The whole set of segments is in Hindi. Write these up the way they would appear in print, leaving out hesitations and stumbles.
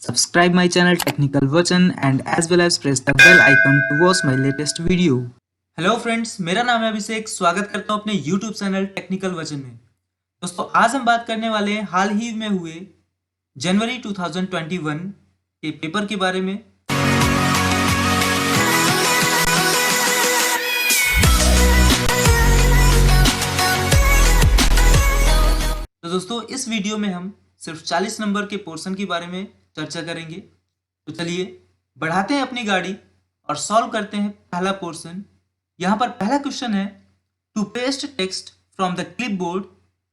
Subscribe my channel Technical Version and as well as press the bell icon to watch my latest video. Hello friends, मेरा नाम है अभिषेक। स्वागत करता हूं अपने यूट्यूब चैनल टेक्निकल वर्जन में। दोस्तों, आज हम बात करने वाले हैं हाल ही में हुए जनवरी 2021 के पेपर के बारे में। तो दोस्तों, इस वीडियो में हम सिर्फ 40 नंबर के पोर्शन के बारे में चर्चा करेंगे। तो चलिए बढ़ाते हैं अपनी गाड़ी और सॉल्व करते हैं पहला पोर्शन। यहाँ पर पहला क्वेश्चन है, to paste text from the clipboard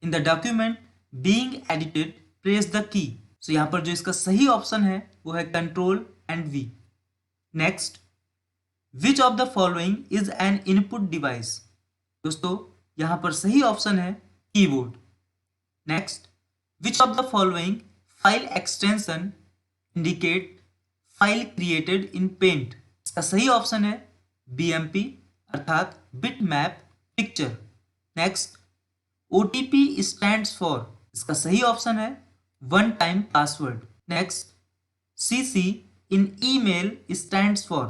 in the document being edited press the key. So यहाँ पर जो इसका सही ऑप्शन है वो है control and V. Next, which of the following is an input device. दोस्तों, यहाँ पर सही ऑप्शन है keyboard. Next, which of the following file extension indicate file created in paint. इसका सही ऑप्शन है बीएमपी अर्थात bit map picture. Next, OTP stands for. इसका सही ऑप्शन है one time password. Next, CC in email stands for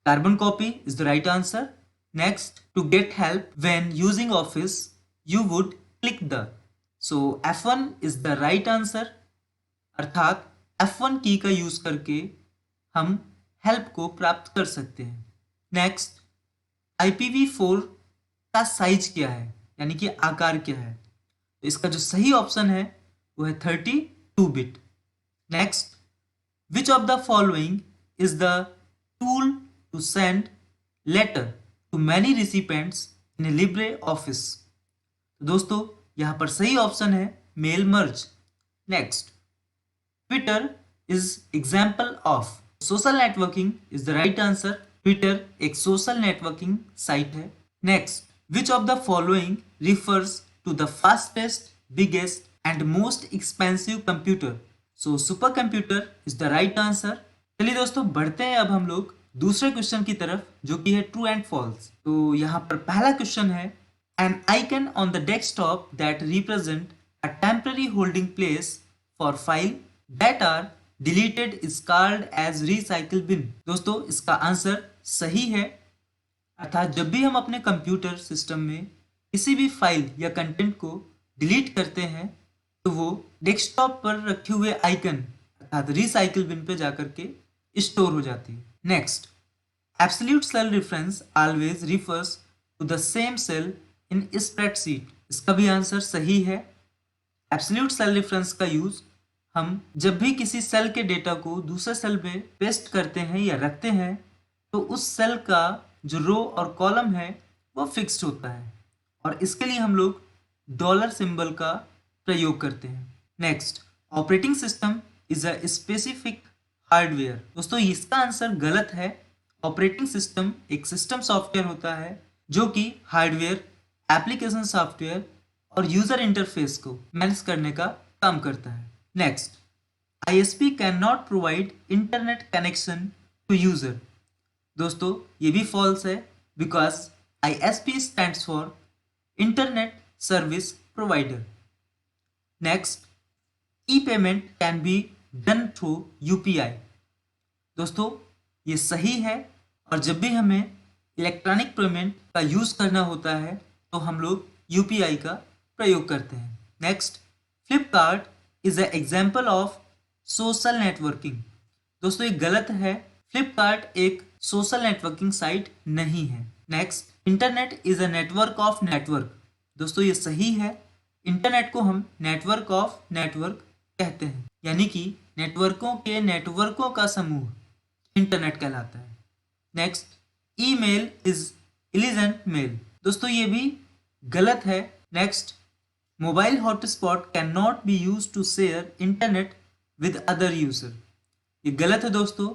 carbon copy is the right answer. Next, to get help when using office you would click the. So F1 is the right answer, अर्थात F1 की का यूज करके हम हेल्प को प्राप्त कर सकते हैं। नेक्स्ट, IPv4 का साइज क्या है, यानी कि आकार क्या है। तो इसका जो सही ऑप्शन है वो है 32 bit. Next, which of the following is the tool to send letter to many recipients in Libre Office. दोस्तों, यहाँ पर सही ऑप्शन है mail merge. Next, Twitter is example of. Social networking is the right answer. Twitter एक सोशल नेटवर्किंग साइट है। Next, which of the following refers to the fastest biggest and most expensive computer. So super computer is the right answer. चलिए दोस्तों, बढ़ते हैं अब हम लोग दूसरे क्वेश्चन की तरफ, जो कि है ट्रू एंड फॉल्स। तो यहाँ पर पहला क्वेश्चन है, an icon on the desktop that represent a temporary holding place for file that are deleted is called as recycle bin। दोस्तों, इसका आंसर सही है, अर्थात जब भी हम अपने कंप्यूटर सिस्टम में किसी भी फाइल या कंटेंट को डिलीट करते हैं तो वो डेस्कटॉप पर रखे हुए आइकन अर्थात रिसाइकिल बिन पे जाकर के स्टोर हो जाती है। Next, absolute cell reference always refers to the same cell in spreadsheet. इसका भी आंसर सही है। एब्सोल्यूट सेल रेफरेंस का यूज हम जब भी किसी सेल के डेटा को दूसरे सेल में पेस्ट करते हैं या रखते हैं तो उस सेल का जो रो और कॉलम है वो फिक्स्ड होता है, और इसके लिए हम लोग डॉलर सिंबल का प्रयोग करते हैं। Next, operating system is a specific hardware. दोस्तों, इसका आंसर गलत है। ऑपरेटिंग सिस्टम एक सिस्टम सॉफ्टवेयर होता है जो कि हार्डवेयर, एप्लीकेशन सॉफ्टवेयर और यूजर इंटरफेस को मैनेज करने का काम करता है। Next, ISP can not provide internet connection to user. दोस्तों, ये भी फॉल्स है, because ISP stands for internet service provider. Next, e payment can be done through UPI। दोस्तों, ये सही है, और जब भी हमें इलेक्ट्रॉनिक पेमेंट का यूज करना होता है तो हम लोग UPI का प्रयोग करते हैं। Next, Flipkart is a example of social networking. दोस्तों, ये गलत है। फ्लिपकार्ट एक सोशल नेटवर्किंग साइट नहीं है। Next, internet is a network of network. दोस्तों, ये सही है। इंटरनेट को हम नेटवर्क ऑफ नेटवर्क कहते हैं, यानी कि नेटवर्कों के नेटवर्कों का समूह इंटरनेट कहलाता है। Next, email is elegant mail. दोस्तों, ये भी गलत है। Next, mobile hotspot can not be use to share internet with other user. ये गलत है दोस्तों।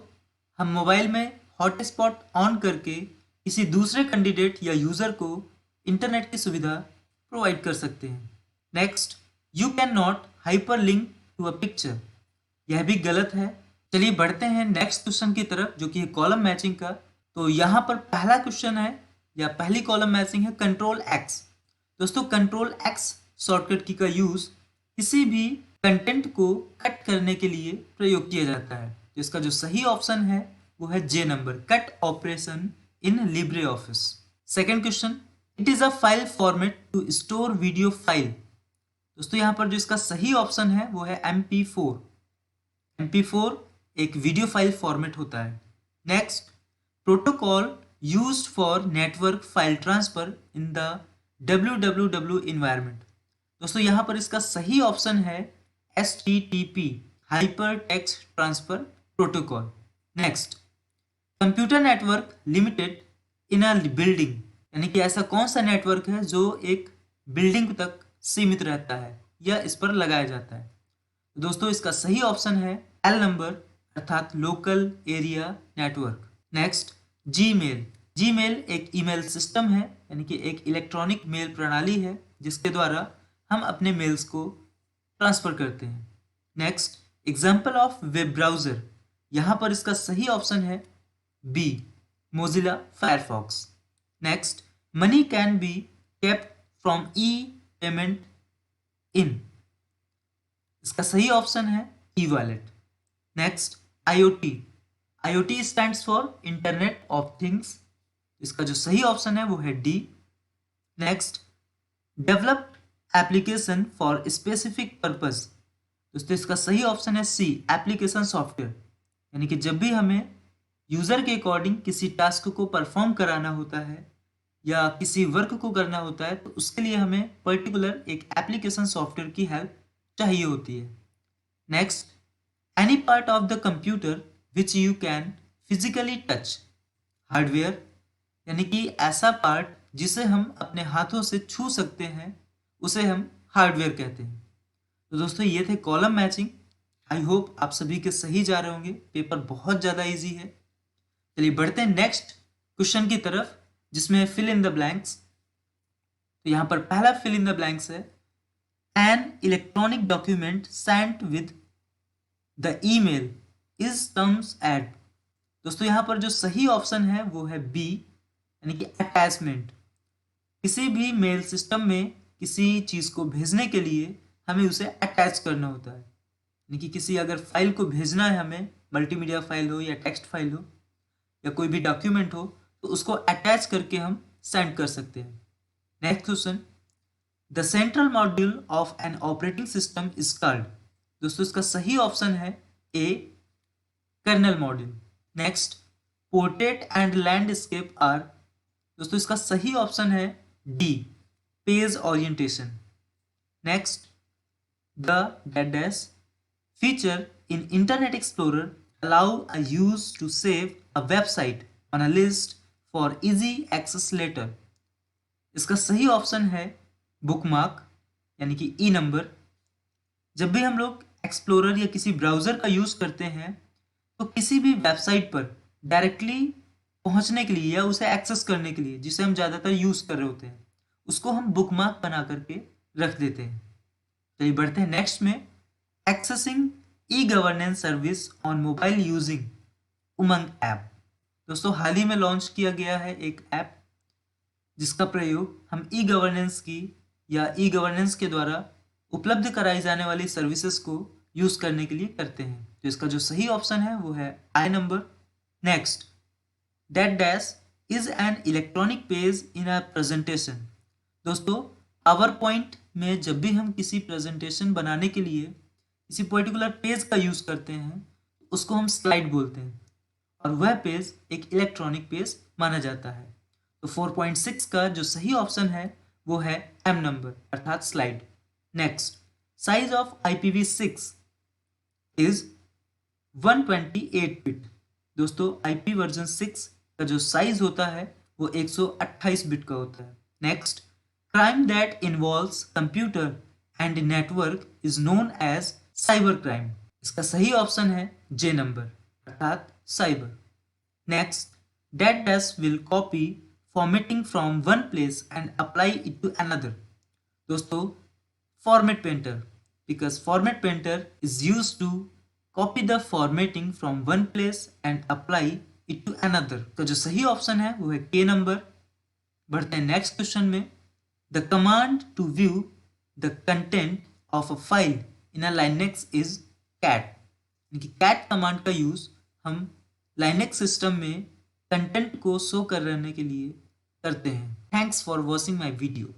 हम मोबाइल में हॉटस्पॉट ऑन करके किसी दूसरे कैंडिडेट या यूजर को इंटरनेट की सुविधा प्रोवाइड कर सकते हैं। Next, you can not hyper link to a picture. यह भी गलत है। चलिए बढ़ते हैं नेक्स्ट क्वेश्चन की तरफ, जो कि है कॉलम मैचिंग का। तो यहाँ पर पहला क्वेश्चन है या पहली कॉलम मैचिंग है कंट्रोल X। दोस्तों, कंट्रोल X शॉर्टकट की का यूज किसी भी कंटेंट को कट करने के लिए प्रयोग किया जाता है। तो इसका जो सही ऑप्शन है वो है J number, cut operation in Libre Office. Second question, it is a file format to store video file. दोस्तों यहाँ पर जो इसका सही ऑप्शन है वो है MP4। MP4 एक वीडियो फाइल फॉर्मेट होता है। Next, protocol used for network file transfer in the www environment. दोस्तों यहाँ पर इसका सही ऑप्शन है HTTP, hyper text transfer protocol. Next, computer network limited in a building, यानी कि ऐसा कौन सा नेटवर्क है जो एक बिल्डिंग तक सीमित रहता है या इस पर लगाया जाता है। तो दोस्तों इसका सही ऑप्शन है L नंबर, अर्थात local area network. Next, Gmail. Gmail एक ईमेल सिस्टम है, यानी कि एक इलेक्ट्रॉनिक मेल प्रणाली है जिसके द्वारा हम अपने मेल्स को ट्रांसफर करते हैं। Next, example of web browser. यहाँ पर इसका सही ऑप्शन है B, Mozilla Firefox. Next, money can be kept from E payment in, इसका सही ऑप्शन है e wallet. Next, IoT। IoT stands for internet of things, इसका जो सही ऑप्शन है वो है D। Next, develop application for specific purpose, दोस्तों इसका सही ऑप्शन है C, एप्लीकेशन सॉफ्टवेयर। यानी कि जब भी हमें यूजर के अकॉर्डिंग किसी टास्क को परफॉर्म कराना होता है या किसी वर्क को करना होता है तो उसके लिए हमें पर्टिकुलर एक एप्लीकेशन सॉफ्टवेयर की हेल्प चाहिए होती है। Next, any part of the computer which you can physically touch, hardware, यानी कि ऐसा पार्ट जिसे हम अपने हाथों से छू सकते हैं उसे हम हार्डवेयर कहते हैं। तो दोस्तों ये थे कॉलम मैचिंग। आई होप आप सभी के सही जा रहे होंगे, पेपर बहुत ज़्यादा इजी है। चलिए बढ़ते हैं नेक्स्ट क्वेश्चन की तरफ जिसमें है फिल इन द ब्लैंक्स। तो यहाँ पर पहला फिल इन द ब्लैंक्स है an electronic document sent with the email is terms at. दोस्तों यहाँ पर जो सही ऑप्शन है वो है B, यानी कि अटैचमेंट। किसी भी मेल सिस्टम में किसी चीज़ को भेजने के लिए हमें उसे अटैच करना होता है, यानी कि किसी अगर फाइल को भेजना है हमें, मल्टीमीडिया फाइल हो या टेक्स्ट फाइल हो या कोई भी डॉक्यूमेंट हो, तो उसको अटैच करके हम सेंड कर सकते हैं। Next question, the central module of an operating system is called. दोस्तों इसका सही ऑप्शन है A, kernel module. Next, portrait and landscape are. दोस्तों इसका सही ऑप्शन है D, page orientation. Next, the dash feature in internet explorer allow a use to save a website on a list for easy access later। इसका सही ऑप्शन है बुकमार्क, यानी कि E नंबर। जब भी हम लोग एक्सप्लोरर या किसी ब्राउज़र का यूज़ करते हैं तो किसी भी वेबसाइट पर डायरेक्टली पहुंचने के लिए या उसे एक्सेस करने के लिए जिसे हम ज़्यादातर यूज़ कर रहे होते हैं उसको हम बुकमार्क बना करके रख देते हैं। चलिए बढ़ते हैं नेक्स्ट में, accessing e-governance service on mobile using Umang app. दोस्तों हाल ही में लॉन्च किया गया है एक ऐप जिसका प्रयोग हम ई-गवर्नेंस की या ई-गवर्नेंस के द्वारा उपलब्ध कराई जाने वाली सर्विसेज को यूज़ करने के लिए करते हैं। तो इसका जो सही ऑप्शन है वो है I number. Next, that dash is an electronic page in a presentation. दोस्तों पावर पॉइंट में जब भी हम किसी प्रेजेंटेशन बनाने के लिए किसी पर्टिकुलर पेज का यूज़ करते हैं उसको हम स्लाइड बोलते हैं और वह पेज एक इलेक्ट्रॉनिक पेज माना जाता है। तो 4.6 का जो सही ऑप्शन है वो है M नंबर, अर्थात slide. Next, size of IPv6 is 128 bit. दोस्तों IP वर्जन 6 का जो साइज होता है वो 128 बिट का होता है। Next, crime that involves computer and network is known as cyber crime. इसका सही ऑप्शन है J नंबर, अर्थात cyber. Next, that dash will copy formatting from one place and apply it to another. दोस्तों format painter, because format painter is used to copy the formatting from one place and apply it to another. तो जो सही ऑप्शन है वो है K नंबर। बढ़ते हैं नेक्स्ट क्वेश्चन में, the command to view the content of a file in a Linux is cat. Cat command का यूज हम लाइनेक्स सिस्टम में कंटेंट को शो करने के लिए करते हैं। Thanks for watching my video.